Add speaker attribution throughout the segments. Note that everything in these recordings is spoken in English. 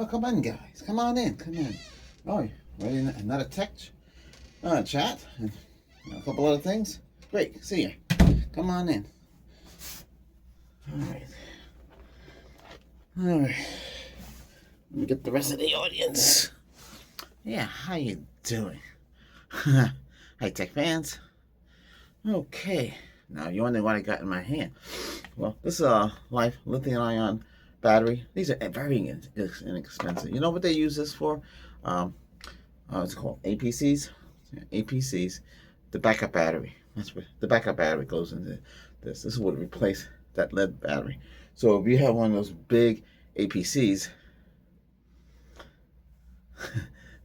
Speaker 1: Oh, come on, guys. Come on in. Come in. Oh, ready? Another text? Chat? And a couple other things? Great. See you. Come on in. All right. All right. Let me get the rest of the audience. Yeah, how you doing? Hi, tech fans. Okay. Now, you wondering what I got in my hand. Well, this is a Life lithium-ion battery. These are very inexpensive. You know what they use this for? It's called APCs. APCs, the backup battery. That's what the backup battery goes into this. This is what replace that lead battery. So if you have one of those big APCs,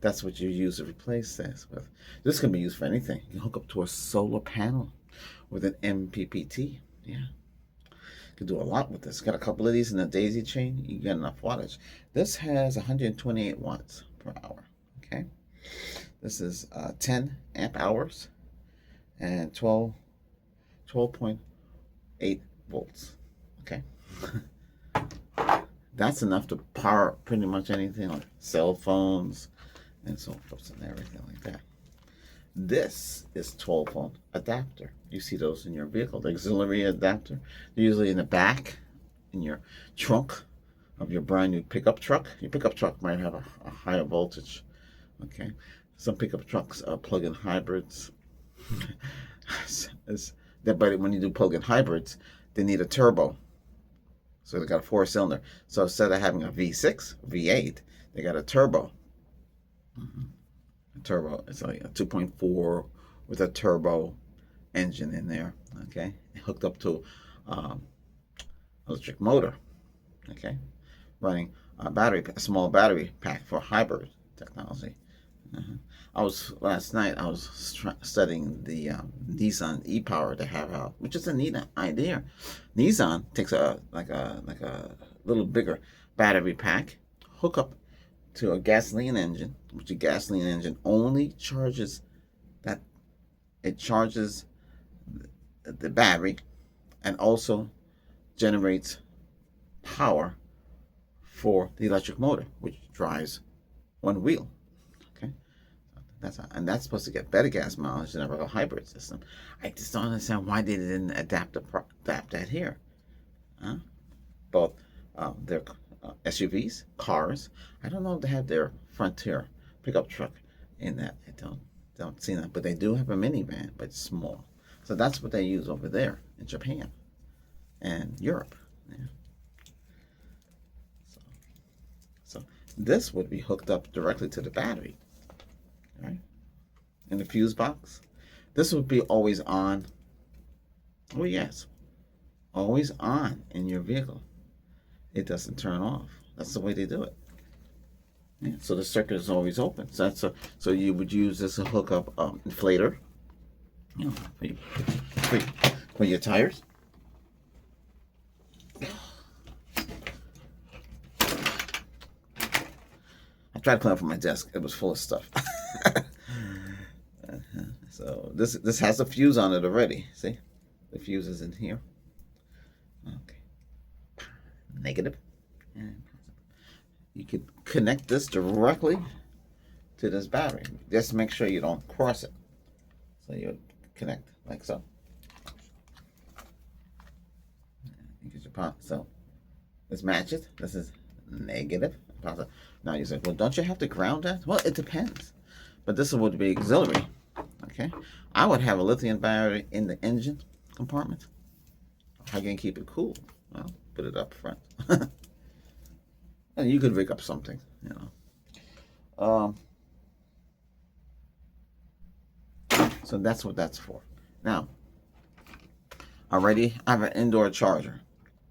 Speaker 1: that's what you use to replace this with. This can be used for anything. You can hook up to a solar panel with an MPPT. Yeah. You can do a lot with this. Got a couple of these in the daisy chain. You get enough wattage. This has 128 watts per hour. Okay. This is 10 amp hours and 12.8 volts. Okay. That's enough to power pretty much anything like cell phones and so forth and everything like that. This is 12-volt adapter. You see those in your vehicle, the auxiliary adapter. They're usually in the back, in your trunk of your brand new pickup truck. Your pickup truck might have a higher voltage. Okay, some pickup trucks are plug-in hybrids. But when you do plug-in hybrids, they need a turbo. So they got a 4-cylinder. So instead of having a V6, V8, they got a turbo. Turbo. It's like a 2.4 with a turbo engine in there. Okay, hooked up to electric motor. Okay, running a small battery pack for hybrid technology. Last night I was studying the Nissan e-Power they have out, which is a neat idea. Nissan takes a little bigger battery pack, hook up to a gasoline engine, which a gasoline engine only charges the battery and also generates power for the electric motor, which drives one wheel. Okay, and that's supposed to get better gas mileage than a regular hybrid system. I just don't understand why they didn't adapt that here. Both their SUVs, cars. I don't know if they have their Frontier pickup truck in that. I don't see that, but they do have a minivan, but it's small. So that's what they use over there in Japan and Europe. Yeah. So this would be hooked up directly to the battery, right? In the fuse box. This would be always on. Oh yes, always on in your vehicle. It doesn't turn off. That's the way they do it. Yeah, so the circuit is always open. So so you would use this to hook up inflator, you know, for your tires. I tried to clean up from my desk. It was full of stuff. So this has a fuse on it already. See, the fuse is in here. Okay. Negative. And you can connect this directly to this battery. Just make sure you don't cross it. So you connect like so. So this matches. This is negative. Now you say, well, don't you have to ground that? Well, it depends. But this would be auxiliary. Okay. I would have a lithium battery in the engine compartment. How can you keep it cool? Well, put it up front. And you could rig up something, you know. So that's what that's for. Now, already I have an indoor charger,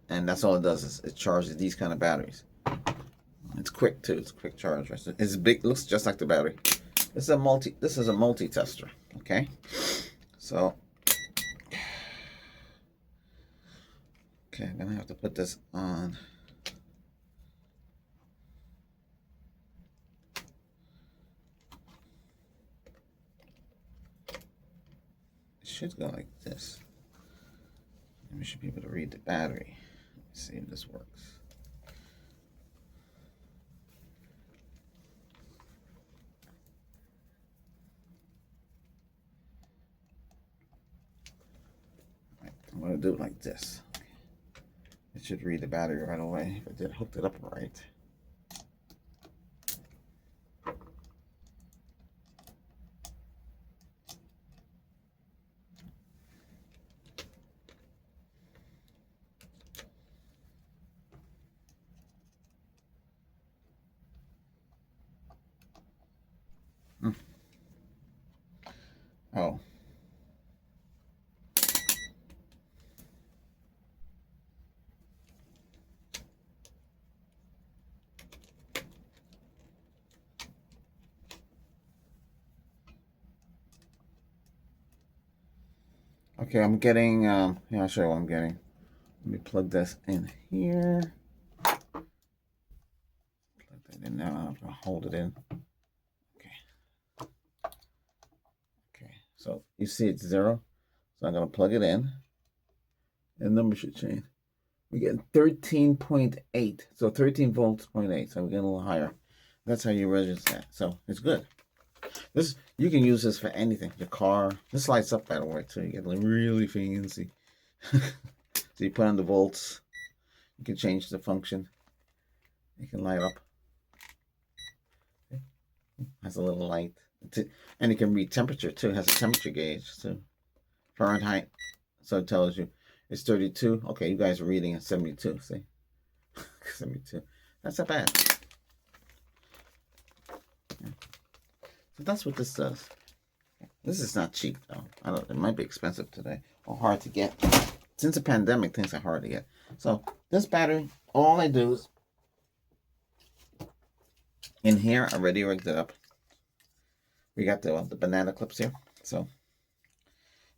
Speaker 1: and that's all it does is it charges these kind of batteries. It's quick too. It's a quick charger. It's big. Looks just like the battery. This is a multi tester. Okay, so okay, I'm gonna have to put this on. It should go like this. And we should be able to read the battery. Let's see if this works. going to do it like this. It should read the battery right away if I did hooked it up right. Oh. Okay, I'm getting, yeah, I'll show you what I'm getting. Let me plug this in here. Plug that in now. I'm going to hold it in. Okay. Okay, so you see it's 0. So I'm going to plug it in. And the number should change. We're getting 13.8. So 13 volts, 0.8. So we're getting a little higher. That's how you register that. So it's good. This, you can use this for anything. Your car. This lights up, by the way, too. You get really fancy. So you put on the volts. You can change the function. It can light up. Okay. Has a little light. And it can read temperature, too. It has a temperature gauge, too. Fahrenheit. So it tells you it's 32. Okay, you guys are reading at 72. See? 72. That's not bad. So that's what this does. This is not cheap, though. I don't. It might be expensive today or hard to get. Since the pandemic, things are hard to get. So this battery, all I do is in here. I already rigged it up. We got the banana clips here. So,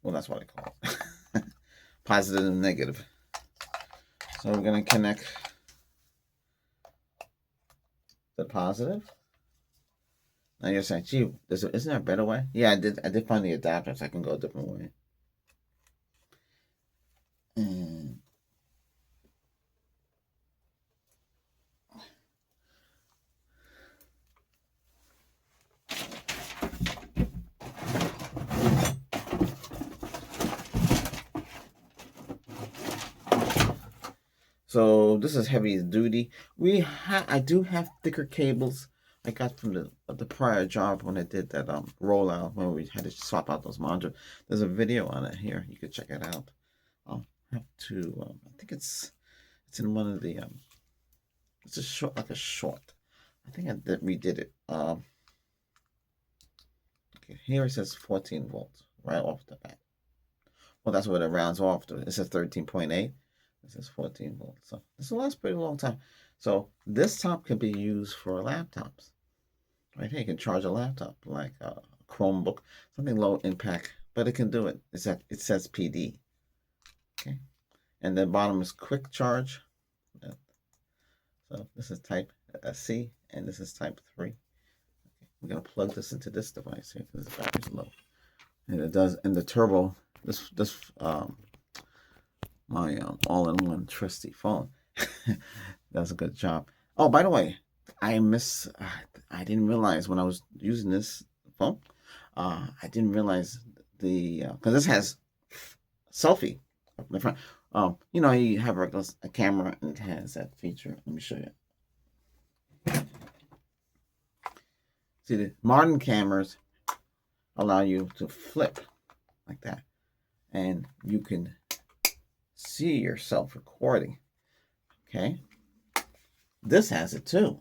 Speaker 1: well, that's what I call it. Positive and negative. So we're gonna connect the positive. Now you're saying, gee, isn't there a better way? Yeah, I did find the adapter, so I can go a different way. And so this is heavy duty. I do have thicker cables. I got from the prior job when I did that rollout when we had to swap out those monitors. There's a video on it here. You could check it out. I'll have to. I think it's in one of the. It's a short, like a short. I think I redid it. Okay, here it says 14 volts right off the bat. Well, that's what it rounds off to. It says 13.8. This is 14 volts. So this will last a pretty long time. So this top can be used for laptops. Right here, you can charge a laptop like a Chromebook, something low impact, but it can do it. It says PD. Okay, and the bottom is quick charge. So this is type C, and this is type 3. Okay, we're gonna plug this into this device here because the battery's low, and it does. And the turbo, my all-in-one trusty phone does a good job. Oh, by the way, I didn't realize when I was using this phone, I didn't realize because this has selfie up in the front. You know, you have a camera and it has that feature. Let me show you. See, the modern cameras allow you to flip like that, and you can see yourself recording. Okay, this has it too.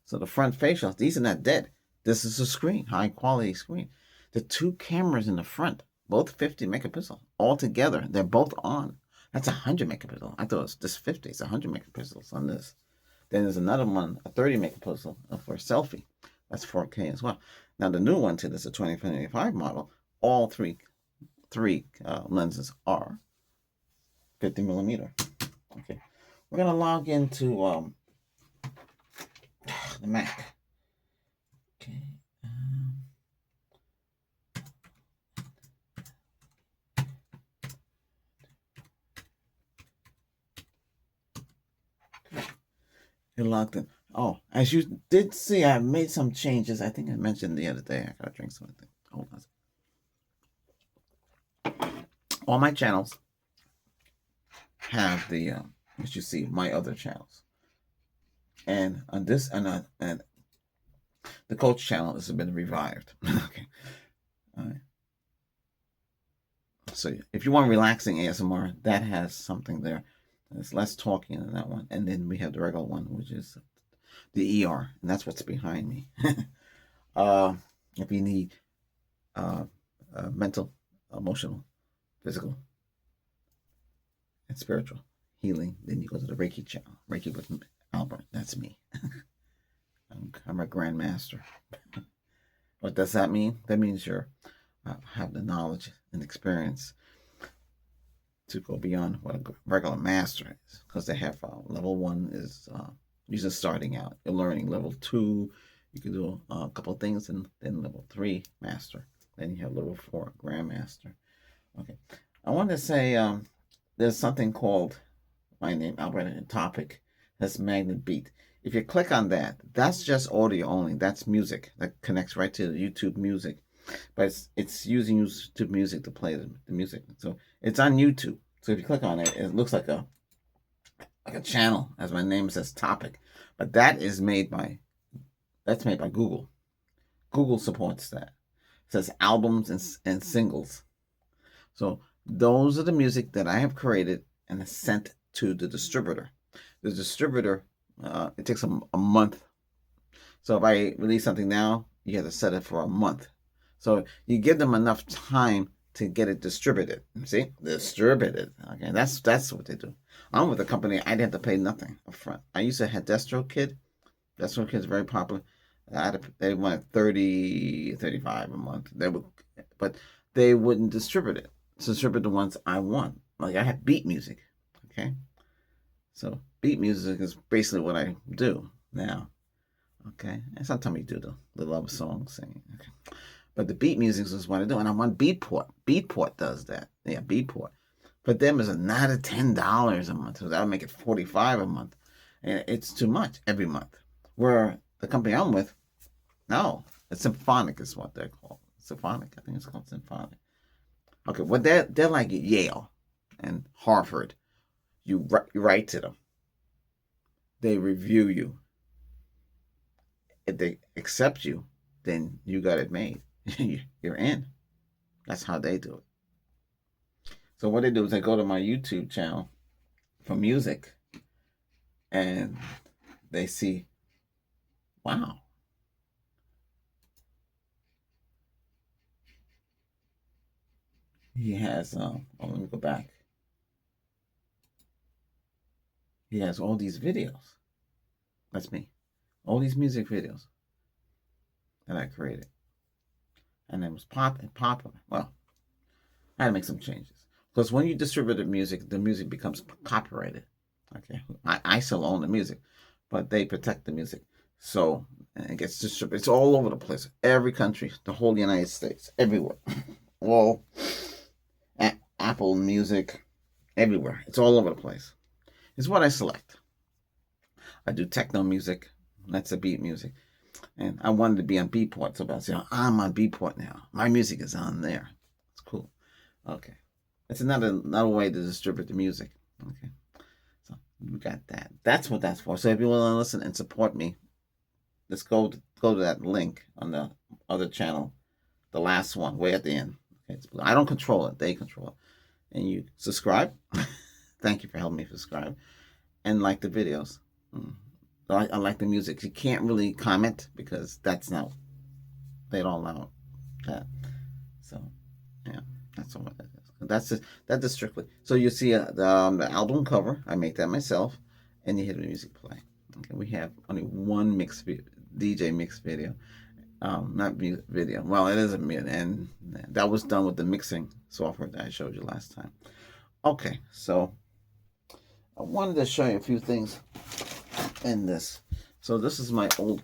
Speaker 1: So the front facials, these are not dead. This is a screen, high quality screen. The two cameras in the front, both 50 megapixel, all together, they're both on. That's 100 megapixel. I thought it was just 50. It's 100 megapixels on this. Then there's another one, a 30 megapixel for a selfie. That's 4K as well. Now the new one to this, a 2025 model, all three lenses are 50 millimeter. Okay, we're gonna log into the Mac. Okay. You're logged in. Oh, as you did see, I made some changes. I think I mentioned the other day. I gotta drink something. Hold on. all my channels have the as you see, my other channels, and on this and the coach channel has been revived. Okay, all right. So if you want relaxing ASMR, that has something there. There's less talking in that one, and then we have the regular one, which is the ER, and that's what's behind me. If you need mental, emotional, physical, and spiritual healing, then you go to the Reiki channel. Reiki with Albert. That's me. I'm a grandmaster. What does that mean? That means you're have the knowledge and experience to go beyond what a regular master is, because they have level 1 is you're just starting out. You're learning. Level 2, you can do a couple of things, and then level 3 master. Then you have level 4 grandmaster. Okay, I want to say there's something called my name Albert topic. That's Magnet Beat. If you click on that, that's just audio only. That's music that connects right to YouTube Music, but it's using YouTube Music to play the music. So it's on YouTube. So if you click on it, it looks like a channel, as my name says, topic. But that's made by Google. Google supports that. It says albums and singles. So those are the music that I have created and sent to the distributor. The distributor, it takes a month. So if I release something now, you have to set it for a month. So you give them enough time to get it distributed. See? Distributed. Okay, that's what they do. I'm with a company, I didn't have to pay nothing up front. I used to have DistroKid. DistroKid is very popular. They wanted $30, $35 a month. But they wouldn't distribute it. Distribute the ones I want. Like I have beat music. Okay? So beat music is basically what I do now. Okay? And sometimes you do the love song singing. Okay? But the beat music is what I do. And I'm on Beatport. Beatport does that. Yeah, Beatport. For them, it's another $10 a month. So that would make it $45 a month. And it's too much every month. Where the company I'm with, no. It's Symphonic is what they're called. Symphonic. I think it's called Symphonic. Okay, well, they're like Yale and Harvard. You write to them. They review you. If they accept you, then you got it made. You're in. That's how they do it. So what they do is they go to my YouTube channel for music, and they see, wow. He has, let me go back. He has all these videos. That's me. All these music videos that I created. And it was popular. Well, I had to make some changes. Because when you distribute the music becomes copyrighted. Okay. I still own the music, but they protect the music. So it gets distributed. It's all over the place. Every country, the whole United States, everywhere. Well, Apple Music, everywhere. It's all over the place. It's what I select. I do techno music. That's a beat music. And I wanted to be on Beatport. So I said, I'm on Beatport now. My music is on there. It's cool. Okay. It's another way to distribute the music. Okay. So we got that. That's what that's for. So if you want to listen and support me, let's go to that link on the other channel, the last one, way at the end. Okay. I don't control it. They control it. And you subscribe. Thank you for helping me subscribe. And like the videos. I like the music. You can't really comment because that's not, they don't allow that. So, yeah, that's all that is. That is strictly. So you see the album cover. I make that myself, and you hear the music play. Okay, we have only one DJ mix video, not video. Well, it is a mid, and that was done with the mixing software that I showed you last time. Okay, so I wanted to show you a few things in this. So this is my old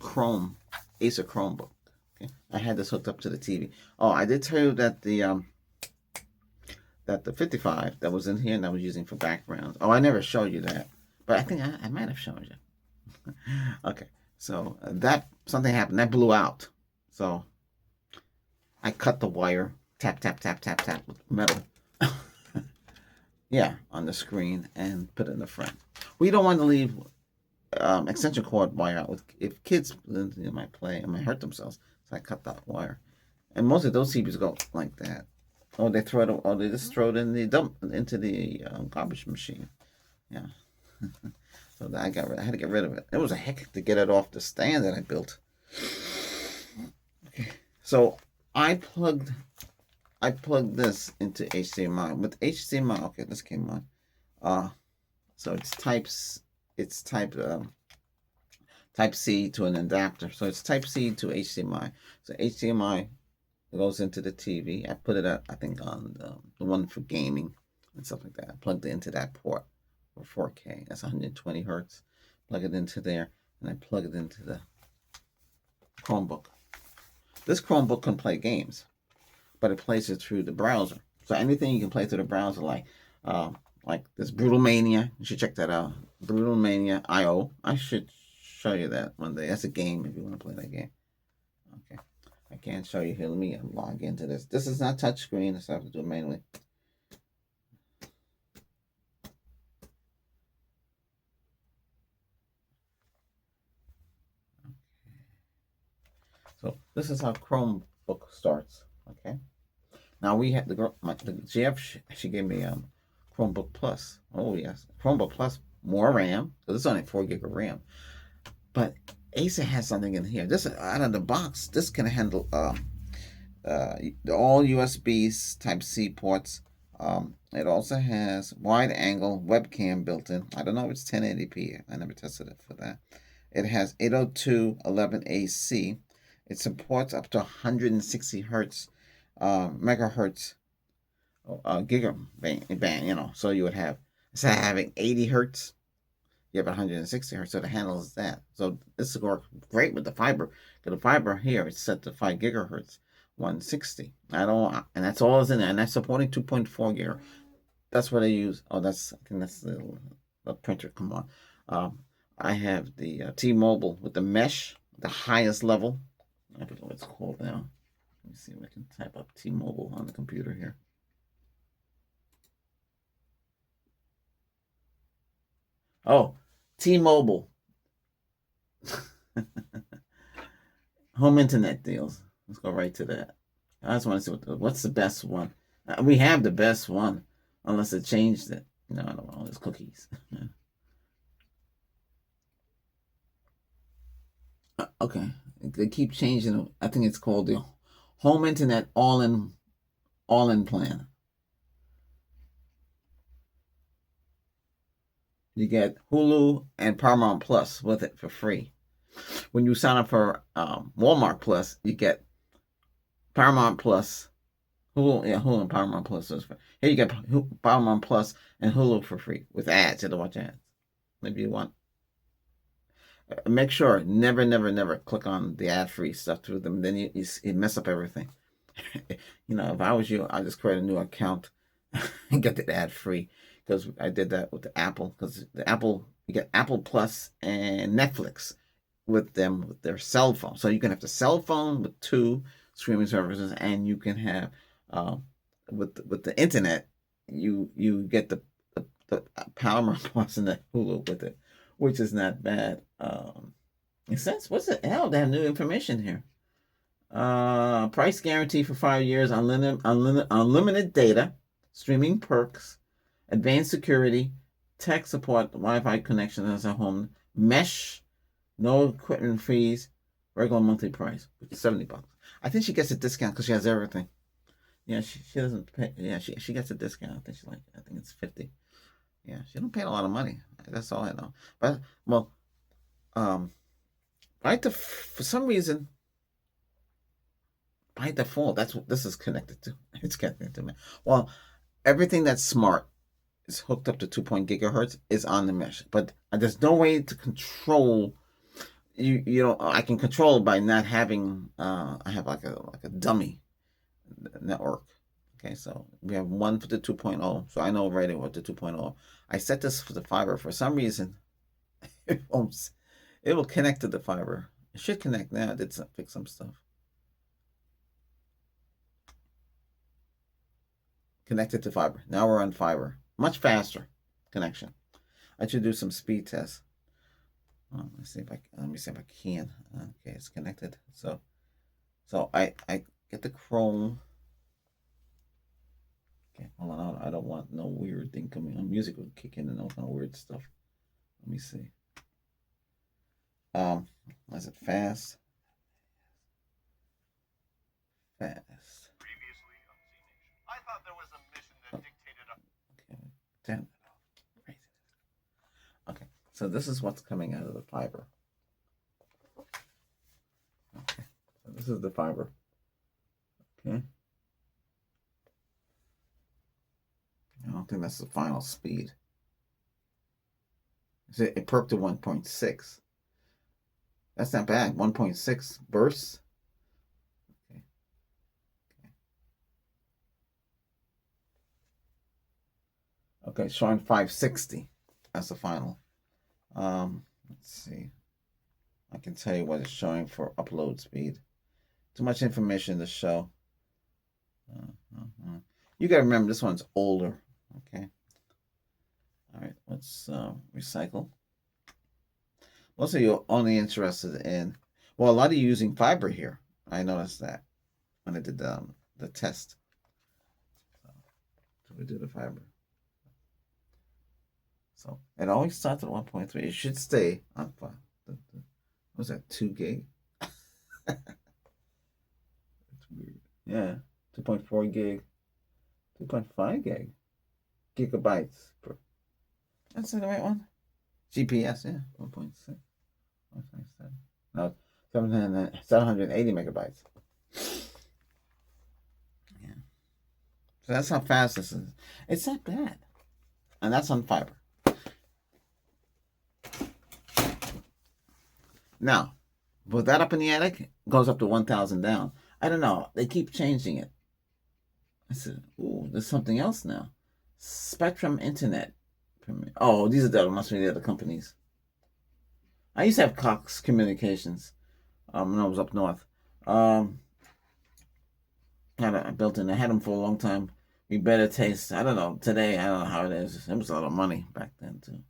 Speaker 1: Acer Chromebook. Okay, I had this hooked up to the TV. Oh, I did tell you that the 55 that was in here and I was using for backgrounds. Oh, I never showed you that, but I think I might have shown you. Okay, so something happened. That blew out. So I cut the wire. Tap, tap, tap, tap, tap with metal. Yeah, on the screen and put it in the front. We don't want to leave extension cord wire out. With if kids might play and might hurt themselves, so I cut that wire. And most of those TVs go like that. Or they throw it, or they just throw it in the dump into the garbage machine. Yeah. So I had to get rid of it. It was a heck to get it off the stand that I built. Okay. So I plugged I plugged this into HDMI. With HDMI, okay, this came on. So it's type C to an adapter. So it's type C to HDMI. So HDMI goes into the TV. I put it at, I think, on the one for gaming and stuff like that. I plugged it into that port for 4K. That's 120 hertz. Plug it into there, and I plug it into the Chromebook. This Chromebook can play games, but it plays it through the browser. So anything you can play through the browser, like this Brutal Mania, you should check that out. Brutal Mania IO. I should show you that one day. That's a game if you want to play that game. Okay. I can't show you here. Let me log into this. This is not touchscreen, so I have to do it manually. So this is how Chromebook starts. Okay. Now we have the GF. She gave me Chromebook Plus. Oh yes, Chromebook Plus, more RAM. So this is only 4 gig of RAM. But Acer has something in here. This out of the box. This can handle all USBs Type C ports. It also has wide angle webcam built in. I don't know if it's 1080p. I never tested it for that. It has 802.11ac. It supports up to 160 hertz, megahertz, gigaband. So you would have, instead of having 80 hertz, you have 160 hertz. So it handles that. So this will work great with the fiber. Because the fiber here is set to 5 gigahertz. 160. And that's all is in there, and that's supporting 2.4 gig. That's what I use. I think that's the printer. Come on. I have the T-Mobile with the mesh, the highest level. I don't know what it's called now. Let me see if I can type up T-Mobile on the computer here. Oh, T-Mobile. Home internet deals. Let's go right to that. I just want to see what's the best one. We have the best one, unless it changed it. No, I don't want all these cookies. Okay, they keep changing it. I think it's called the Home Internet All-in plan. You get Hulu and Paramount Plus with it for free. When you sign up for Walmart Plus, you get Paramount Plus, Hulu and Paramount Plus. Here you get Paramount Plus and Hulu for free with ads. You have to watch ads. Maybe you want. Make sure never click on the ad-free stuff through them. Then you mess up everything. If I was you, I'd just create a new account and get the ad-free, because I did that with the Apple. Because the Apple, you get Apple Plus and Netflix with their cell phone. So you can have the cell phone with 2 streaming services, and you can have with the internet, you get the Paramount Plus and the Hulu with it, which is not bad. It says, what's the hell? They have new information here. Price guarantee for 5 years, unlimited data, streaming perks, advanced security, tech support, Wi-Fi connection as a home, mesh, no equipment fees, regular monthly price, which is $70. I think she gets a discount because she has everything. Yeah, she doesn't pay. Yeah, she gets a discount. I think it's 50. Yeah, she don't pay a lot of money. That's all I know. But well, for some reason, by default, that's what this is connected to. It's connected to me. Well, everything that's smart is hooked up to 2 gigahertz is on the mesh, but there's no way to control. I can control it by not having. I have like a dummy network. Okay, so we have one for the 2.0. So I know already what the 2.0. I set this for the fiber. For some reason, it will connect to the fiber. It should connect now. I did fix some stuff. Connected to fiber. Now we're on fiber. much faster connection. I should do some speed tests. Let me see if I can. Okay, it's connected. So I get the Chrome. Okay, hold on. I don't want no weird thing coming on. Music will kick in and all kind of weird stuff. Let me see. Is it fast? Fast. Previously on Z Nation. I thought there was a mission that dictated. Okay, turn that off. Okay, so this is what's coming out of the fiber. Okay, so this is the fiber. Okay. I don't think that's the final speed. It perked to 1.6. That's not bad. 1.6 bursts. Okay. Okay, showing 560. That's the final. Let's see. I can tell you what it's showing for upload speed. Too much information to show. You gotta remember this one's older. Okay. All right, let's recycle. Most of you are only interested in, well, a lot of you using fiber here. I noticed that when I did the test. So we do the fiber. So it always starts at 1.3. It should stay on 5. What's that, 2 gig? That's weird. Yeah, 2.4 gig, 2.5 gig, gigabytes per. That's the right one. GPS, yeah, 1.6, 1.7. No, 780 megabytes. Yeah. So that's how fast this is. It's not bad. And that's on fiber. Now, with that up in the attic, it goes up to 1,000 down. I don't know. They keep changing it. I said, ooh, there's something else now. Spectrum Internet. Oh, these are the must be the other companies. I used to have Cox Communications when I was up north. I built in. I had them for a long time. We better taste. I don't know. Today, I don't know how it is. It was a lot of money back then, too.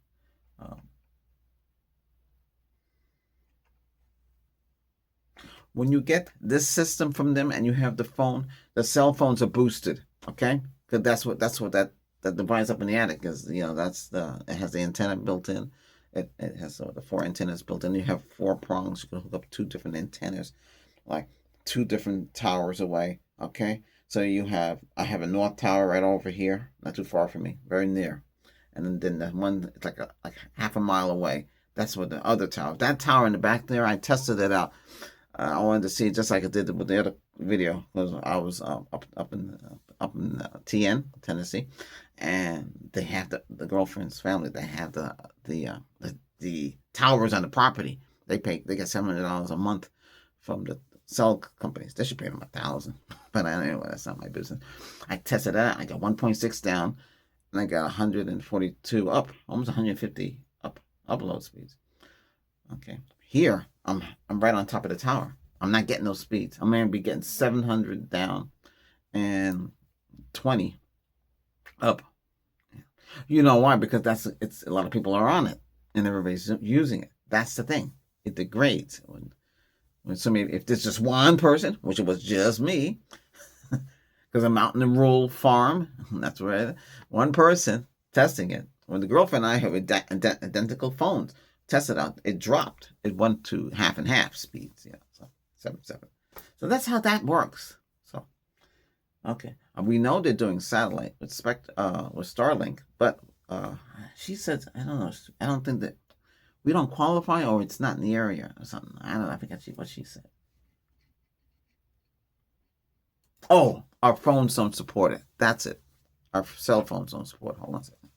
Speaker 1: When you get this system from them and you have the phone, the cell phones are boosted. Okay, because that's what that device up in the attic is. You know, it has the antenna built in. It has the 4 antennas built in. You have 4 prongs. You can hook up 2 different antennas, like 2 different towers away. Okay, so I have a north tower right over here, not too far from me, very near, and then the one it's like half a mile away. That's what the other tower. That tower in the back there, I tested it out. I wanted to see just like I did with the other video because I was up in TN, Tennessee, and they have the girlfriend's family. They have the towers on the property. They get $700 a month from the cell companies. They should pay them $1,000, but anyway, that's not my business. I tested it out. I got 1.6 down, and I got 142 up, almost 150 up upload speeds. Okay, here I'm right on top of the tower. I'm not getting those speeds. I'm gonna be getting 700 down and 20 up. You know why? Because it's a lot of people are on it and everybody's using it. That's the thing. It degrades when somebody, if there's just one person, which it was just me, because I'm out in the rural farm. That's where one person testing it. When the girlfriend and I have identical phones, tested out, it dropped. It went to half and half speeds. Yeah, so 7.7. So that's how that works. So, okay, we know they're doing satellite with Starlink, but she says I don't know. I don't think that we don't qualify, or it's not in the area or something. I don't know. I forget what she said. Oh, our phones don't support it. That's it. Our cell phones don't support it. Hold on a second.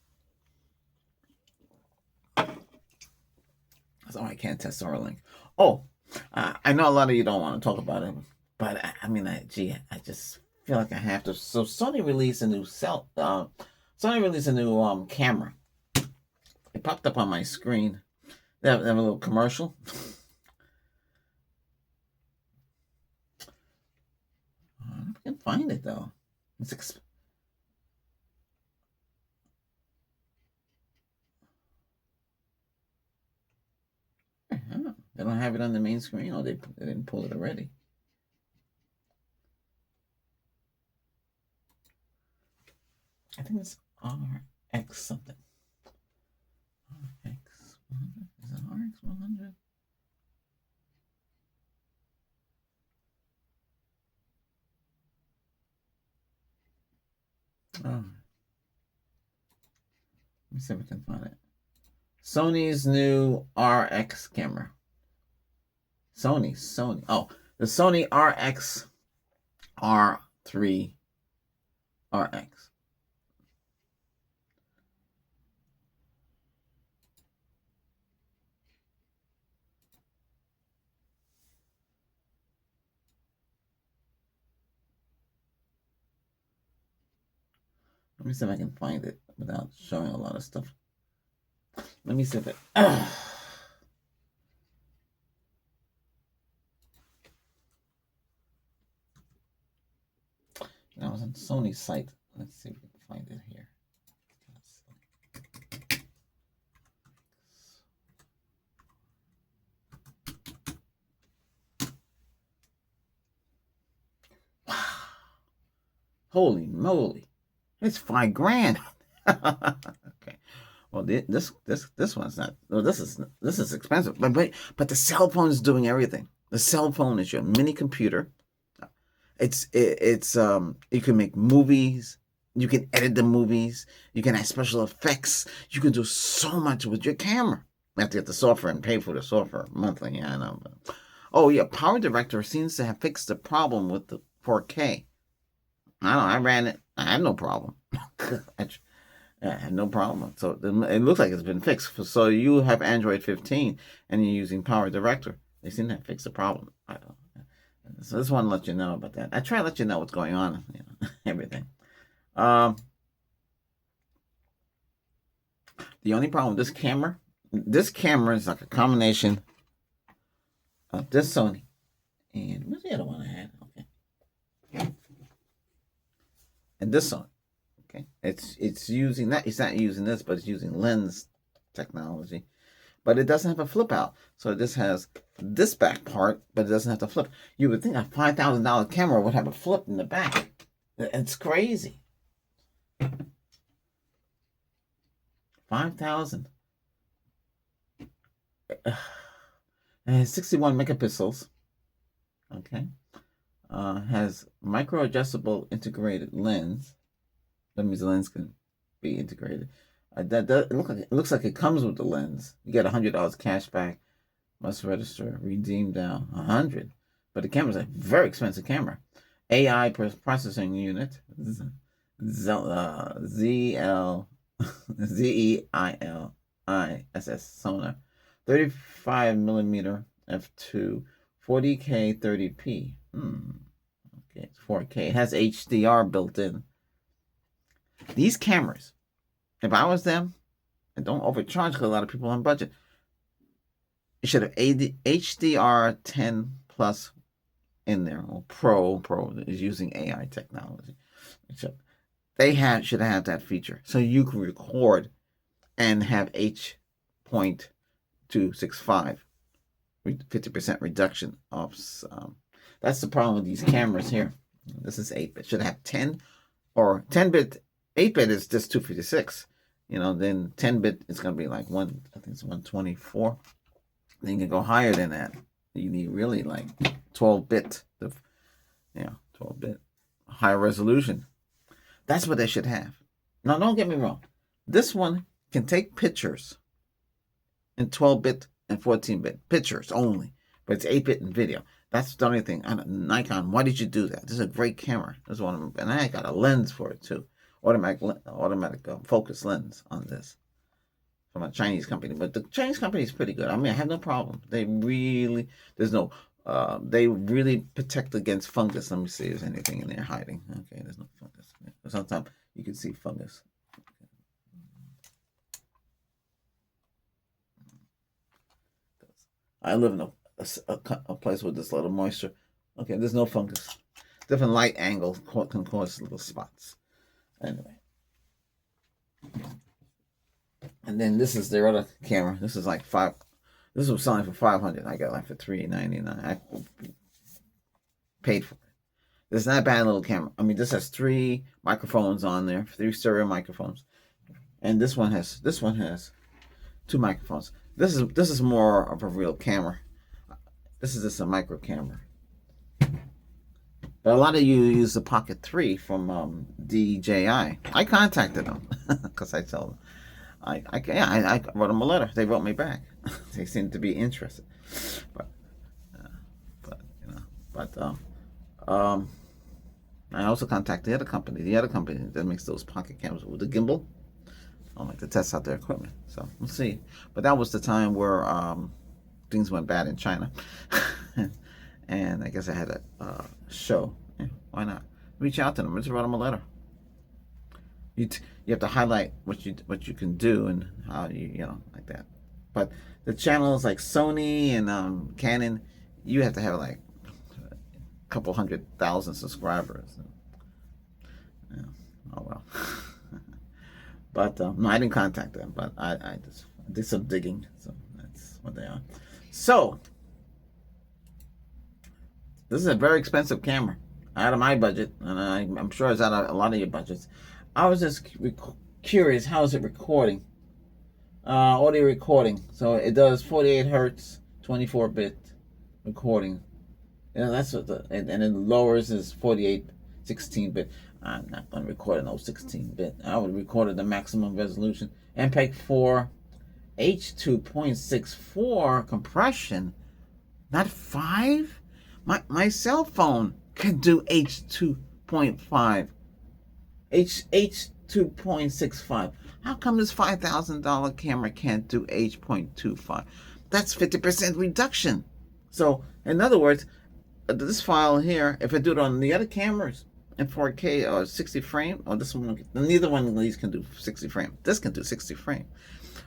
Speaker 1: So I can't test Starlink. Oh, I know a lot of you don't want to talk about it, but I mean, I just feel like I have to. So Sony released a new camera. It popped up on my screen. They have a little commercial. I can find it though. They don't have it on the main screen, or they didn't pull it already. I think it's RX something. RX 100? Is it RX 100? Oh. Let me see if we can find it. Sony's new RX camera. Sony. Oh, the Sony RX R3 RX. Let me see if I can find it without showing a lot of stuff. Let me see if it. That was on Sony's site. Let's see if we can find it here. Wow. Holy moly. It's $5,000. Okay. Well, this one's not. Well, this is expensive. But the cell phone is doing everything. The cell phone is your mini computer. It's you can make movies. You can edit the movies. You can add special effects. You can do so much with your camera. You have to get the software and pay for the software monthly. Yeah, I know. But, oh yeah, Power Director seems to have fixed the problem with the 4K. I don't know. I ran it. I had no problem. I had no problem. So it looks like it's been fixed. So you have Android 15 and you're using Power Director. They seem to have fixed the problem. So I just want to let you know about that. I try to let you know what's going on, everything. The only problem with this camera is like a combination of this Sony and what's the other one I had? Okay. And this Sony. Okay. It's using that. It's not using this, but it's using lens technology. But it doesn't have a flip out. So this has this back part, but it doesn't have to flip. You would think a $5,000 camera would have a flip in the back. It's crazy. 5,000. It has 61 megapixels. Okay. Has micro adjustable integrated lens. That means the lens can be integrated. It looks like it comes with the lens. You get $100 cash back. Must register. Redeem down $100. But the camera's a very expensive camera. AI processing unit. ZEILISS sonar. 35 millimeter f2. 40K 30p. Okay, it's 4K. It has HDR built in. These cameras, if I was them, and don't overcharge because a lot of people on budget, it should have HDR 10 plus in there. Or Pro is using AI technology. They should have that feature. So you can record and have H.265, 50% reduction of. That's the problem with these cameras here. This is 8-bit. Should have 10 or 10-bit. 8-bit is just 256. Then 10-bit is going to be like I think it's 124. Then you can go higher than that. You need really like 12-bit. 12-bit. Higher resolution. That's what they should have. Now, don't get me wrong. This one can take pictures in 12-bit and 14-bit. Pictures only. But it's 8-bit and video. That's the only thing. Nikon, why did you do that? This is a great camera. This is one of them. And I got a lens for it too. Automatic focus lens on this from a Chinese company. But the Chinese company is pretty good. I mean, I have no problem. They really protect against fungus. Let me see if there's anything in there hiding. Okay, there's no fungus. Sometimes you can see fungus. I live in a place with this little moisture. Okay, there's no fungus. Different light angles can cause little spots. Anyway. And then this is their other camera. This is like This was selling for 500. I got like for $399. I paid for it. This is not a bad little camera. I mean, this has 3 microphones on there, 3 stereo microphones, and this one has 2 microphones. This is more of a real camera. This is just a micro camera. But a lot of you use the Pocket 3 from DJI. I contacted them because I told them. I wrote them a letter. They wrote me back. They seemed to be interested. But I also contacted the other company that makes those pocket cameras with the gimbal. I like to test out their equipment. So we'll see. But that was the time where things went bad in China. And I guess I had a show. Yeah, why not? Reach out to them. Just write them a letter. You have to highlight what you can do and how you like that. But the channels like Sony and Canon, you have to have like a couple 100,000 subscribers. Yeah. Oh well. But no, I didn't contact them. But I just did some digging. So that's what they are. So this is a very expensive camera, out of my budget, and I'm sure it's out of a lot of your budgets. I was just curious, how is it recording? Audio recording. So it does 48 hertz, 24-bit recording. That's what and then lowers is 48, 16-bit. I'm not going to record an old 16-bit. I would record at the maximum resolution. MPEG 4, H.2.64 compression, not 5. My cell phone can do H.2.5. H.2.65. How come this $5,000 camera can't do H.25? That's 50% reduction. So, in other words, this file here, if I do it on the other cameras in 4K or 60 frame, or this one, neither one of these can do 60 frame. This can do 60 frame.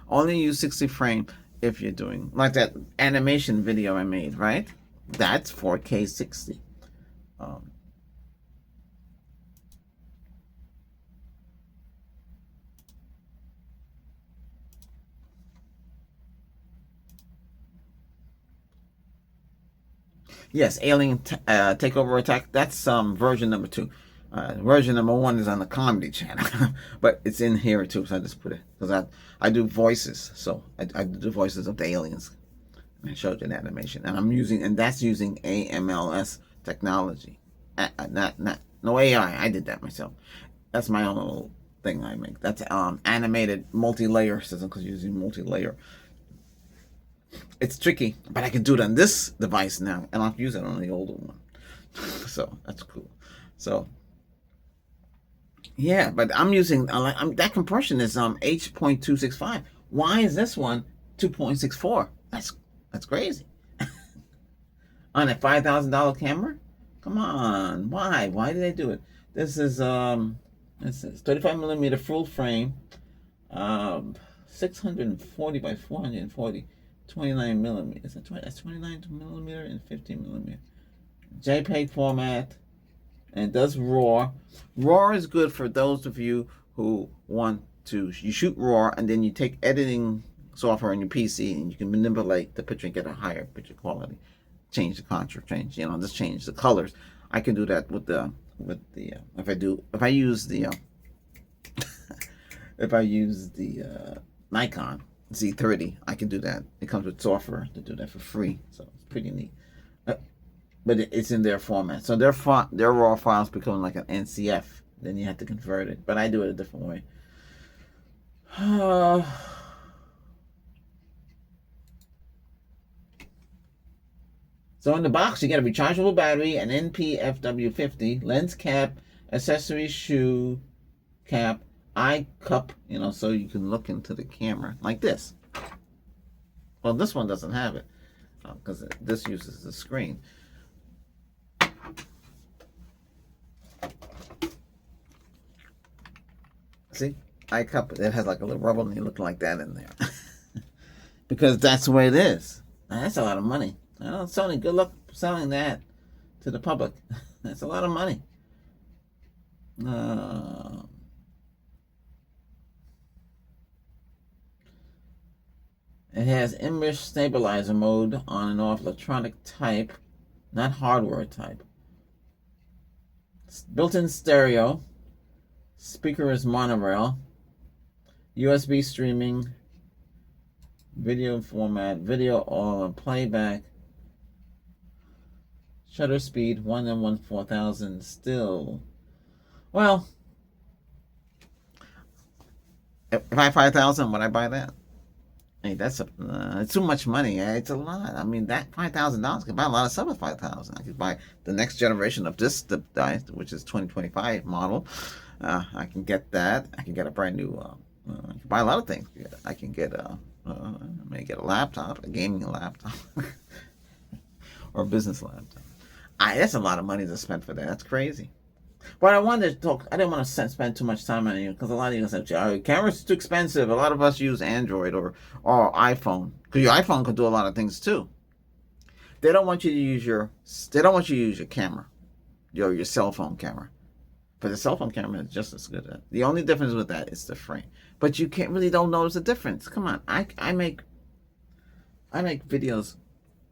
Speaker 1: Only use 60 frame if you're doing, like that animation video I made, right? That's 4K 60. Yes, Alien Takeover Attack. That's version number 2. Version number 1 is on the Comedy Channel, but it's in here too. So I just put it because I do voices. So I do the voices of the aliens. I showed you an animation, and that's using AMLS technology. No AI. I did that myself. That's my own little thing I make. That's animated multi-layer system because using multi-layer. It's tricky, but I can do it on this device now, and I'll use it on the older one. So that's cool. So yeah, but I'm using that compression is H.265. Why is this one 2.64? That's crazy. On a $5,000 camera? Come on, why? Why did they do it? This is 35 millimeter full frame, 640 by 440, 29 millimeters. That's 29 millimeter and 15 millimeter. JPEG format, and it does RAW. RAW is good for those of you who want to. You shoot RAW, and then you take editing software on your PC, and you can manipulate the picture and get a higher picture quality. Change the contrast, just change the colors. I can do that with the if I use the Nikon Z30, I can do that. It comes with software to do that for free, so it's pretty neat. But it's in their format, so their raw files become like an NCF. Then you have to convert it, but I do it a different way. So in the box, you get a rechargeable battery, an NP-FW50, lens cap, accessory shoe cap, eye cup, so you can look into the camera like this. Well, this one doesn't have it because this uses the screen. See, eye cup, it has like a little rubber and you look like that in there. Because that's the way it is. Now, that's a lot of money. Sony, good luck selling that to the public. That's a lot of money. It has image stabilizer mode, on and off, electronic type, not hardware type. Built-in stereo. Speaker is monorail. USB streaming. Video format. Video all playback. Shutter speed 1/1/4000. Still, well, if I have 5,000, would I buy that? Hey, that's it's too much money. It's a lot. I mean, that $5,000 could buy a lot of stuff with 5,000. I could buy the next generation of this device, which is 2025 model. I can get that. I can get a brand new. I can buy a lot of things. I can get I may get a laptop, a gaming laptop, or a business laptop. That's a lot of money to spend for that. That's crazy. But I wanted to talk. I didn't want to spend too much time on it because a lot of you say, "Oh, camera's too expensive." A lot of us use Android or iPhone because your iPhone can do a lot of things too. They don't want you to use your. They don't want you to use your camera, your cell phone camera. But the cell phone camera is just as good. The only difference with that is the frame. But you don't notice the difference. Come on, I make videos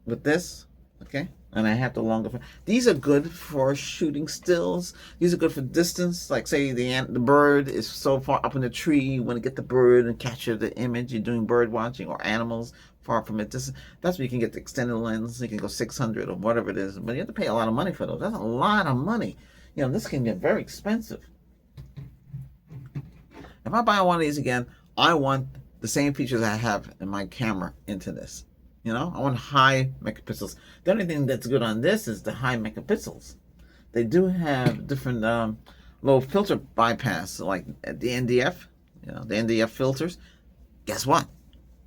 Speaker 1: with this, okay? And I have the longer. These are good for shooting stills. These are good for distance. Like say the bird is so far up in the tree, you want to get the bird and capture the image. You're doing bird watching or animals far from a distance. That's where you can get the extended lens. You can go 600 or whatever it is. But you have to pay a lot of money for those. That's a lot of money. This can get very expensive. If I buy one of these again, I want the same features I have in my camera into this. I want high megapixels. The only thing that's good on this is the high megapixels. They do have different low filter bypass, like the NDF, the NDF filters. Guess what?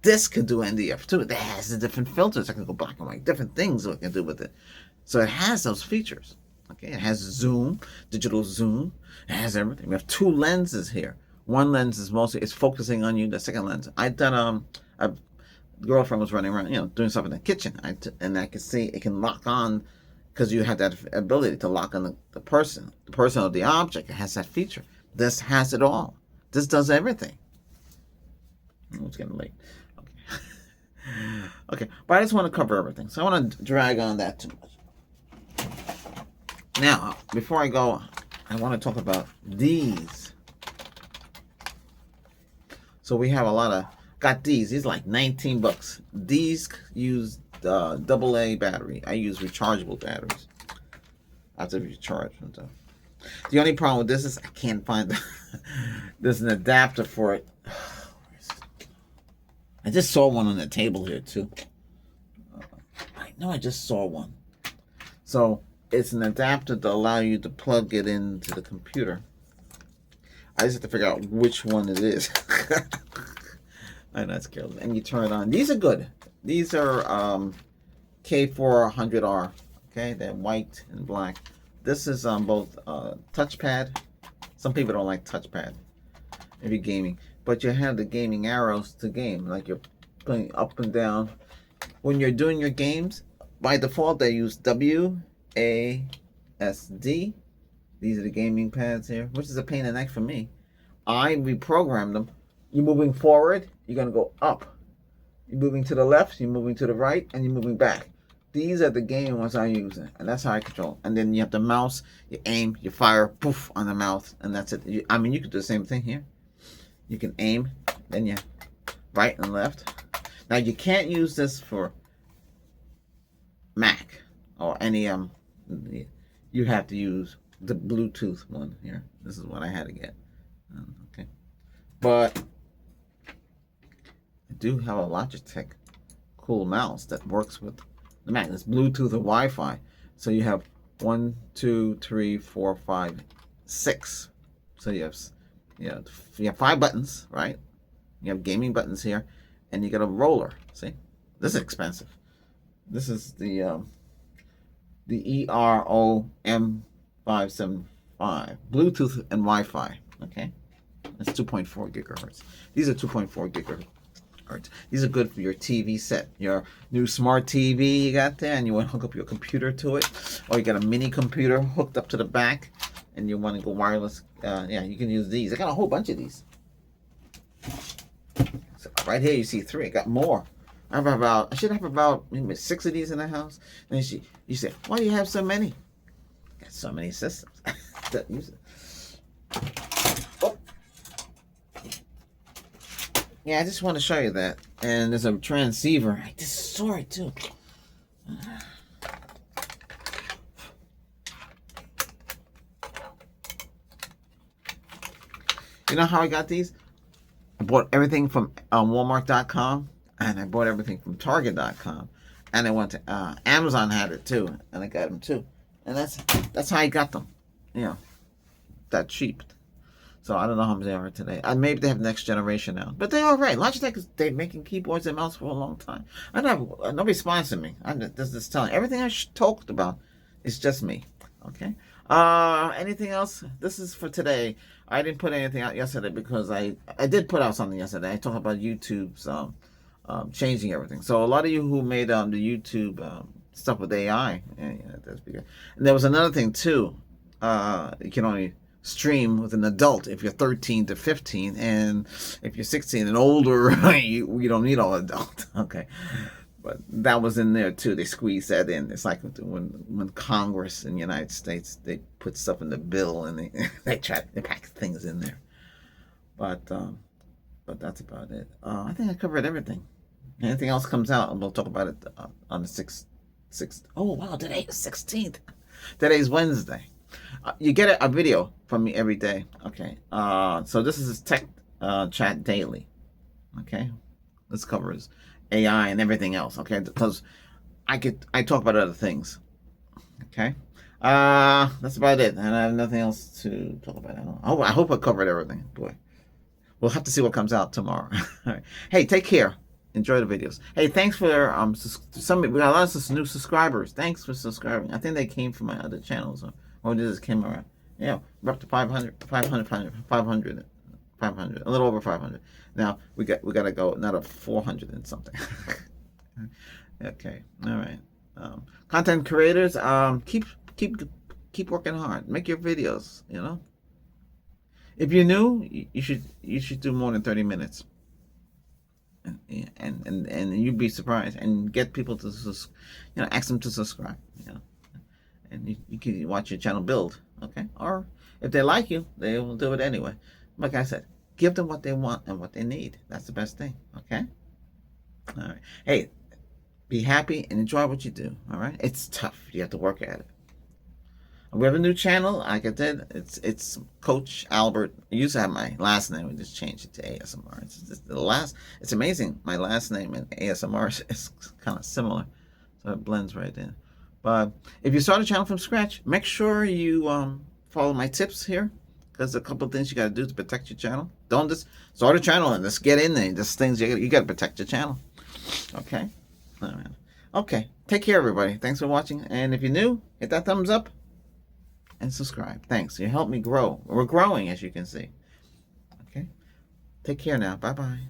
Speaker 1: This could do NDF too. It has the different filters. I can go black and white, different things I can do with it. So it has those features. Okay, it has zoom, digital zoom. It has everything. We have two lenses here. One lens is focusing on you. The second lens, a girlfriend was running around, doing stuff in the kitchen. And I could see it can lock on because you have that ability to lock on the person or the object. It has that feature. This has it all. This does everything. Oh, it's getting late. Okay, but I just want to cover everything. So I want to drag on that too much. Now, before I go, I want to talk about these. So we have got these. These are like $19. These use AA battery. I use rechargeable batteries. I have to recharge them though. The only problem with this is I can't find there's an adapter for it. I just saw one on the table here too. I know I just saw one. So it's an adapter to allow you to plug it into the computer. I just have to figure out which one it is. I know it's careless. And you turn it on. These are good. These are K400R. Okay, they're white and black. This is on both touchpad. Some people don't like touchpad if you're gaming, but you have the gaming arrows to game, like you're playing up and down. When you're doing your games, by default they use WASD. These are the gaming pads here, which is a pain in the neck for me. I reprogrammed them. You're moving forward, you're gonna go up. You're moving to the left, you're moving to the right, and you're moving back. These are the gaming ones I use, and that's how I control. And then you have the mouse, you aim, you fire, poof, on the mouse, and that's it. You can do the same thing here. You can aim, then you right and left. Now you can't use this for Mac or any you have to use the Bluetooth one here. This is what I had to get. Okay, but I do have a Logitech cool mouse that works with the Mac. It's Bluetooth or Wi-Fi. So you have 1, 2, 3, 4, 5, 6. So you have 5 buttons, right? You have gaming buttons here, and you got a roller. See, this is expensive. This is the EROM575 Bluetooth and Wi-Fi. Okay, that's 2.4 gigahertz. These are 2.4 gigahertz. These are good for your TV set, your new smart TV you got there, and you want to hook up your computer to it, or you got a mini computer hooked up to the back, and you want to go wireless. You can use these. I got a whole bunch of these. So right here, you see 3. I got more. I should have about maybe 6 of these in the house. And you say, why do you have so many? Got so many systems. That use it. Oh. Yeah, I just want to show you that. And there's a transceiver. I just saw it too. You know how I got these? I bought everything from Walmart.com, and I bought everything from Target.com, and I went to Amazon had it too, and I got them too, and that's how I got them, you know, that cheap. So I don't know how much they are today. Maybe they have next generation now, but they're all right. Logitech is they making keyboards and mouse for a long time. I don't have nobody sponsoring me. I'm just telling everything I talked about is just me. Okay. Anything else? This is for today. I didn't put anything out yesterday because I did put out something yesterday. I talked about YouTube's changing everything. So a lot of you who made the YouTube stuff with AI, that's good. And there was another thing too. You can only stream with an adult if you're 13 to 15, and if you're 16 and older, you don't need all adult. Okay. But that was in there too. They squeezed that in. It's like when Congress in the United States, they put stuff in the bill and they pack things in there. But that's about it. I think I covered everything. Anything else comes out, and we'll talk about it on the 6th. Oh wow, today is 16th. Today's Wednesday. You get a video from me every day. Okay. So this is Tech Chat Daily. Okay. This covers AI and everything else, okay? Because I talk about other things, okay? That's about it, and I have nothing else to talk about. I hope I covered everything. Boy, we'll have to see what comes out tomorrow. All right. Hey, take care. Enjoy the videos. Hey, thanks for we got a lot of new subscribers. Thanks for subscribing. I think they came from my other channels, or they just came around. Yeah, we're up to 500, a little over 500. Now we got to go another 400 and something. Okay, all right. Content creators, keep working hard. Make your videos. You know, if you're new, you should do more than 30 minutes. And you'd be surprised, and get people to ask them to subscribe. You know, and you can watch your channel build. Okay, or if they like you, they will do it anyway. Like I said, give them what they want and what they need. That's the best thing, okay? All right. Hey, be happy and enjoy what you do, all right? It's tough. You have to work at it. We have a new channel, like I did. It's Coach Albert. I used to have my last name. We just changed it to ASMR. It's amazing. My last name and ASMR is kind of similar, so it blends right in. But if you start a channel from scratch, make sure you follow my tips here. There's a couple of things you got to do to protect your channel. Don't just start a channel and just get in there. There's things you got to protect your channel. Okay? All right. Okay. Take care, everybody. Thanks for watching. And if you're new, hit that thumbs up and subscribe. Thanks. You help me grow. We're growing, as you can see. Okay? Take care now. Bye-bye.